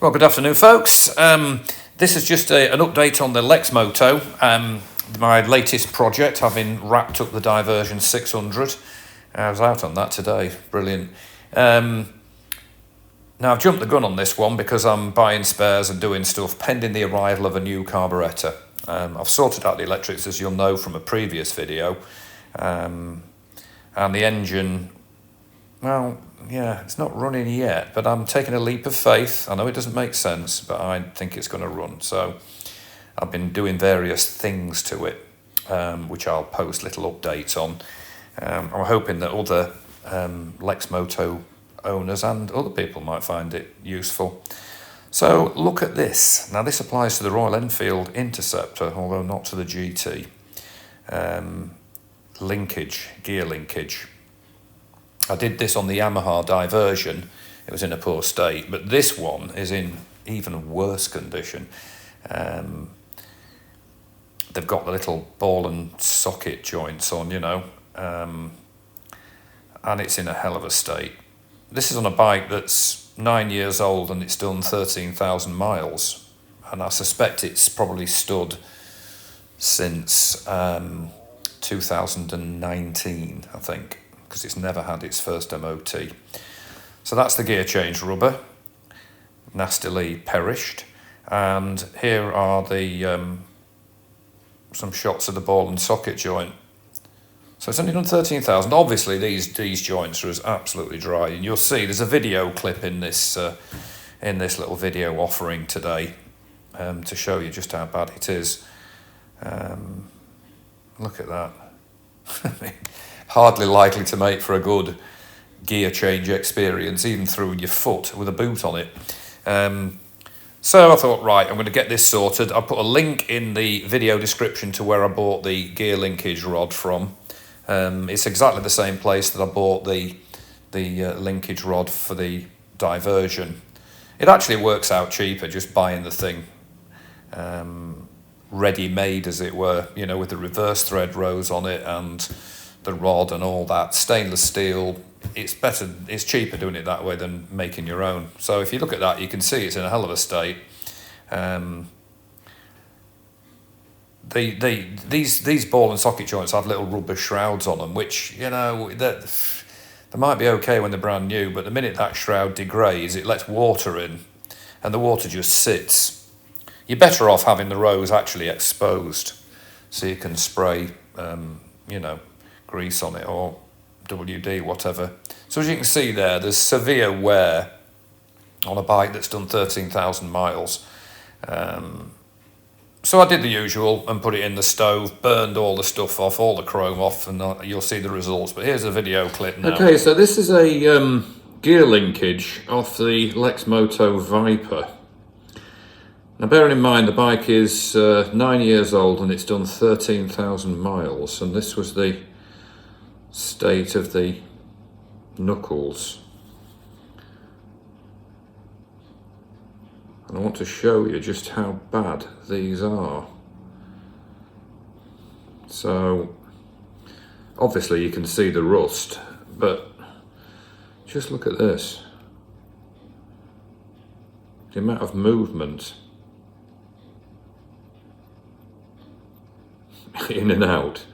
Well, good afternoon, folks. This is just an update on the Lexmoto, my latest project, having wrapped up the Diversion 600. I was out on that today, brilliant. Now, I've jumped the gun on this one because I'm buying spares and doing stuff pending the arrival of a new carburettor. I've sorted out the electrics, as you'll know from a previous video, and the engine, well, yeah, it's not running yet, but I'm taking a leap of faith. I know it doesn't make sense, but I think it's going to run. So I've been doing various things to it, which I'll post little updates on. I'm hoping that other Lexmoto owners and other people might find it useful. So look at this. Now this applies to the Royal Enfield Interceptor, although not to the GT. Linkage, gear linkage. I did this on the Yamaha Diversion. It was in a poor state, but this one is in even worse condition. They've got the little ball and socket joints on, and it's in a hell of a state. This is on a bike that's 9 years old and it's done 13,000 miles, and I suspect it's probably stood since 2019, I think, because it's never had its first MOT. So that's the gear change rubber, nastily perished. And here are the some shots of the ball and socket joint. So it's only done 13,000. Obviously these joints are as absolutely dry, and you'll see there's a video clip in this little video offering today to show you just how bad it is. Look at that. Hardly likely to make for a good gear change experience, even through your foot with a boot on it. So I thought, right, I'm going to get this sorted. I'll put a link in the video description to where I bought the gear linkage rod from. It's exactly the same place that I bought the linkage rod for the Diversion. It actually works out cheaper just buying the thing ready-made, as it were, with the reverse thread rows on it and the rod and all that. Stainless steel, it's cheaper doing it that way than making your own. So if you look at that, you can see it's in a hell of a state. These ball and socket joints have little rubber shrouds on them, which, they might be okay when they're brand new, but the minute that shroud degrades, it lets water in, and the water just sits. You're better off having the rows actually exposed, so you can spray, grease on it, or WD, whatever. So as you can see there's severe wear on a bike that's done 13,000 miles. So I did the usual and put it in the stove, burned all the stuff off, all the chrome off, and you'll see the results. But here's a video clip now. Okay, so this is a gear linkage off the Lexmoto Viper. Now bearing in mind the bike is 9 years old and it's done 13,000 miles, and this was the state of the knuckles. And I want to show you just how bad these are. So obviously you can see the rust, but just look at this. The amount of movement in and out.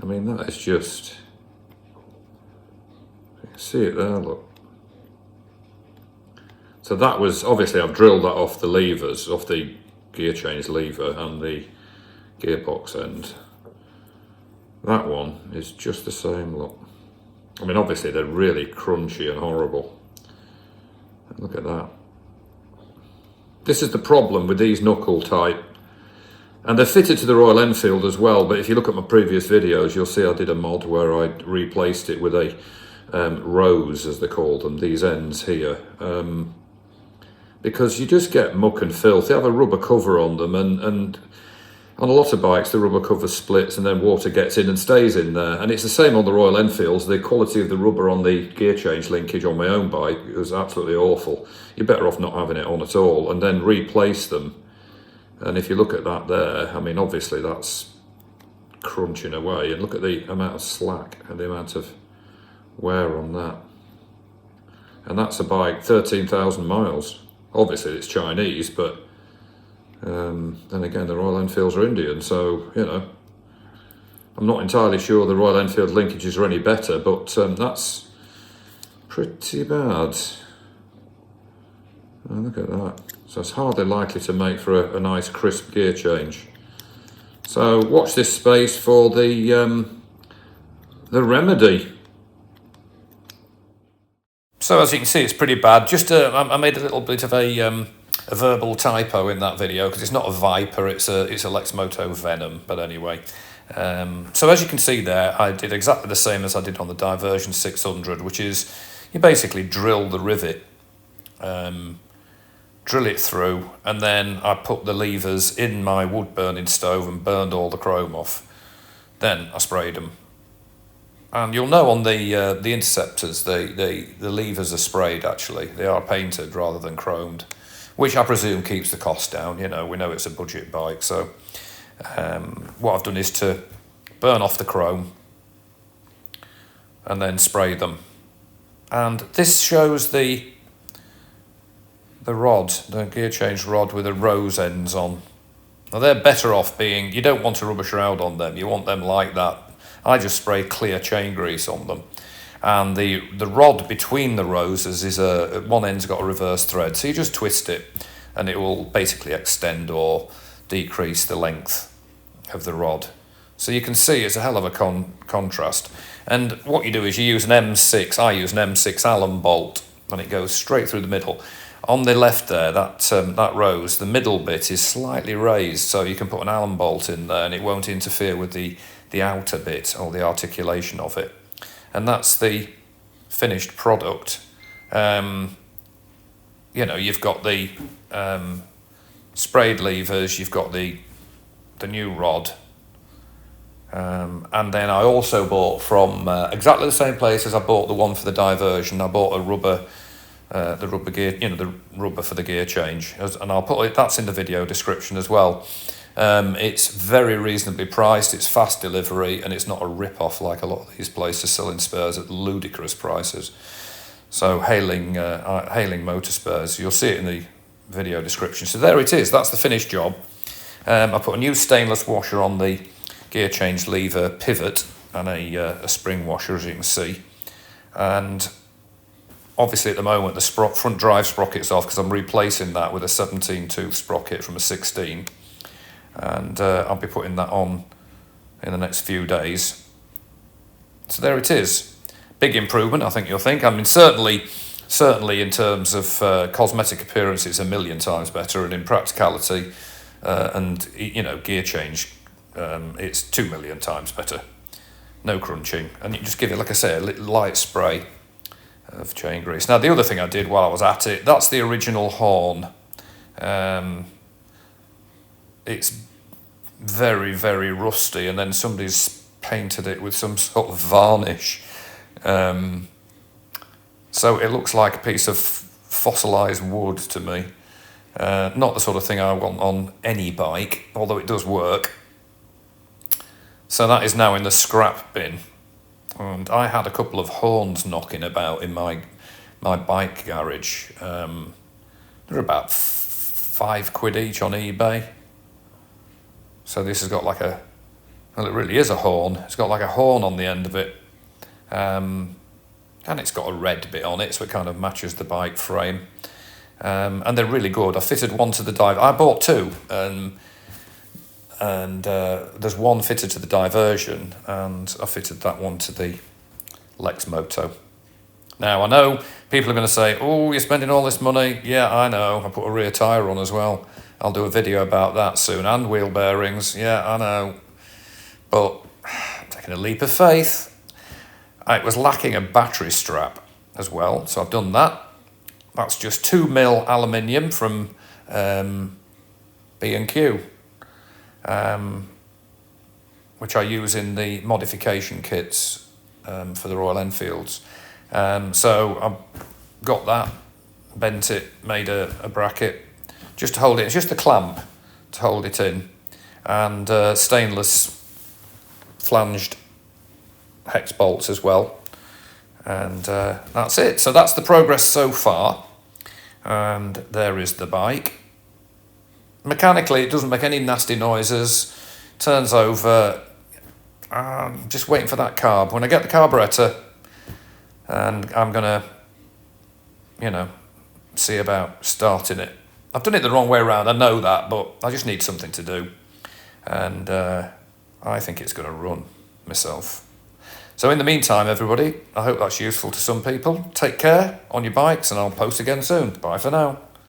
I mean, that is just, you can see it there, look. So that was, obviously I've drilled that off the levers, off the gear change lever and the gearbox end. That one is just the same, look. I mean, obviously they're really crunchy and horrible. Look at that. This is the problem with these knuckle type. And they're fitted to the Royal Enfield as well, but if you look at my previous videos, you'll see I did a mod where I replaced it with a rose, as they call them, these ends here. Because you just get muck and filth. They have a rubber cover on them, and on a lot of bikes, the rubber cover splits and then water gets in and stays in there. And it's the same on the Royal Enfields. The quality of the rubber on the gear change linkage on my own bike was absolutely awful. You're better off not having it on at all, and then replace them. And if you look at that there, I mean, obviously that's crunching away. And look at the amount of slack and the amount of wear on that. And that's a bike, 13,000 miles. Obviously it's Chinese, but then again the Royal Enfields are Indian, so you know, I'm not entirely sure the Royal Enfield linkages are any better, but that's pretty bad. Oh, look at that. So it's hardly likely to make for a nice crisp gear change. So watch this space for the remedy. So as you can see, it's pretty bad. Just I made a little bit of a verbal typo in that video, because it's not a Viper, it's a Lexmoto Venom. But anyway, so as you can see there, I did exactly the same as I did on the Diversion 600, which is you basically drill the rivet, drill it through, and then I put the levers in my wood burning stove and burned all the chrome off. Then I sprayed them. And you'll know on the Interceptors, the levers are sprayed actually. They are painted rather than chromed, which I presume keeps the cost down. You know, we know it's a budget bike. So what I've done is to burn off the chrome and then spray them. And this shows the rod, the gear change rod with the rose ends on. Now they're better off being, you don't want to rubber shroud on them, you want them like that. I just spray clear chain grease on them. And the rod between the roses is one end's got a reverse thread, so you just twist it and it will basically extend or decrease the length of the rod. So you can see it's a hell of a contrast. And what you do is you use an M6, I use an M6 Allen bolt, and it goes straight through the middle. On the left there, that rose, the middle bit is slightly raised, so you can put an Allen bolt in there and it won't interfere with the outer bit or the articulation of it. And that's the finished product. You know, you've got the sprayed levers, you've got the new rod, and then I also bought from exactly the same place as I bought the one for the Diversion. I bought a rubber, the rubber gear, you know, the rubber for the gear change, and I'll put it. That's in the video description as well. It's very reasonably priced, it's fast delivery, and it's not a rip-off like a lot of these places selling spares at ludicrous prices. So hailing motor spares, you'll see it in the video description. So there it is, that's the finished job. I put a new stainless washer on the gear change lever pivot and a spring washer, as you can see. And obviously at the moment the front drive sprocket's off because I'm replacing that with a 17-tooth sprocket from a 16. And I'll be putting that on in the next few days. So there it is. Big improvement, I think you'll think. I mean, certainly in terms of cosmetic appearance, it's a million times better, and in practicality and, you know, gear change, it's 2 million times better. No crunching, and you just give it, like I say, a light spray of chain grease. Now, the other thing I did while I was at it, that's the original horn. It's very, very rusty, and then somebody's painted it with some sort of varnish. So it looks like a piece of fossilised wood to me. Not the sort of thing I want on any bike, although it does work. So that is now in the scrap bin. And I had a couple of horns knocking about in my bike garage. They're about £5 each on eBay. So this has got like well, it really is a horn. It's got like a horn on the end of it. And it's got a red bit on it, so it kind of matches the bike frame. And they're really good. I fitted one to the dive. I bought two, and there's one fitted to the Diversion, and I fitted that one to the Lexmoto. Now, I know people are going to say, oh, you're spending all this money. Yeah, I know. I put a rear tyre on as well. I'll do a video about that soon. And wheel bearings. Yeah, I know. But I'm taking a leap of faith. It was lacking a battery strap as well, so I've done that. That's just 2mm aluminium from B&Q, which I use in the modification kits for the Royal Enfields. So I've got that, bent it, made a bracket just to hold it. It's just a clamp to hold it in, and stainless flanged hex bolts as well. And that's it. So that's the progress so far. And there is the bike. Mechanically, it doesn't make any nasty noises. Turns over. I'm just waiting for that carb. When I get the carburetor, and I'm going to, see about starting it. I've done it the wrong way around, I know that, but I just need something to do. And I think it's going to run myself. So in the meantime, everybody, I hope that's useful to some people. Take care on your bikes, and I'll post again soon. Bye for now.